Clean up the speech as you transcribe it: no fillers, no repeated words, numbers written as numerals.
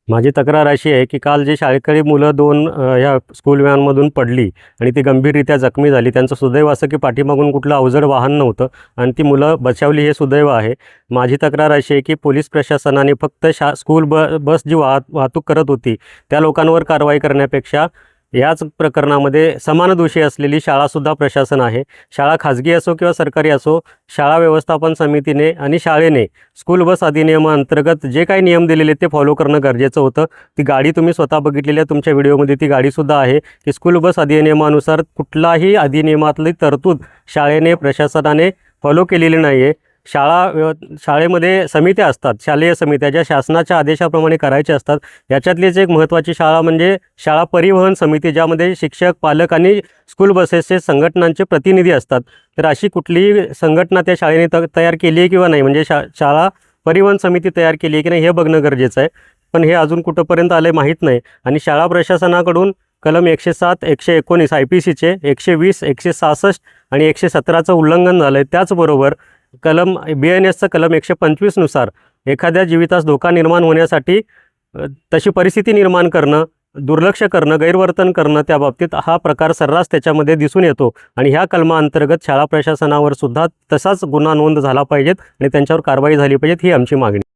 माझी तक्रार अशी आहे की काल जे शाळकरी मुलं दोन ह्या स्कूल व्हॅनमधून पडली आणि ती गंभीररित्या जखमी झाली. त्यांचं सुदैव असं की पाठीमागून कुठलं अवजड वाहन नव्हतं आणि ती मुलं बचावली, हे सुदैव आहे. माझी तक्रार अशी आहे की पोलीस प्रशासनाने फक्त स्कूल बस जी वाहतूक करत होती त्या लोकांवर कारवाई करण्यापेक्षा याच प्रकरणामध्ये समान दोषी असलेली शाळासुद्धा प्रशासन आहे. शाळा खाजगी असो किंवा सरकारी असो, शाळा व्यवस्थापन समितीने आणि शाळेने स्कूल बस अधिनियमाअंतर्गत जे काही नियम दिलेले ते फॉलो करणं गरजेचं होतं. ती गाडी तुम्ही स्वतः बघितलेली आहे, तुमच्या व्हिडिओमध्ये ती गाडीसुद्धा आहे की स्कूल बस अधिनियमानुसार कुठलाही अधिनियमातली तरतूद शाळेने प्रशासनाने फॉलो केलेली नाही आहे. शाळेमध्ये समित्या असतात, शालेय समित्या ज्या शासनाच्या आदेशाप्रमाणे करायच्या असतात. याच्यातलीच एक महत्त्वाची शाळा म्हणजे शाळा परिवहन समिती, ज्यामध्ये शिक्षक, पालक आणि स्कूल बसेसचे संघटनांचे प्रतिनिधी असतात. तर अशी कुठलीही संघटना त्या शाळेने तयार केली आहे किंवा नाही, म्हणजे शाळा परिवहन समिती तयार केली आहे की नाही हे बघणं गरजेचं आहे. पण हे अजून कुठंपर्यंत आलं माहीत नाही. आणि शाळा प्रशासनाकडून कलम 107, 119 IPCचे 120, 166 आणि 117चं उल्लंघन झालं आहे. त्याचबरोबर कलम BNSचं कलम 125नुसार एखाद्या जीवितास धोका निर्माण होण्यासाठी तशी परिस्थिती निर्माण करणं, दुर्लक्ष करणं, गैरवर्तन करणं, त्या बाबतीत हा प्रकार सर्रास त्याच्यामध्ये दिसून येतो. आणि ह्या कलमाअंतर्गत शाळा प्रशासनावर सुद्धा तसाच गुन्हा नोंद झाला पाहिजेत आणि त्यांच्यावर कारवाई झाली पाहिजेत, ही आमची मागणी.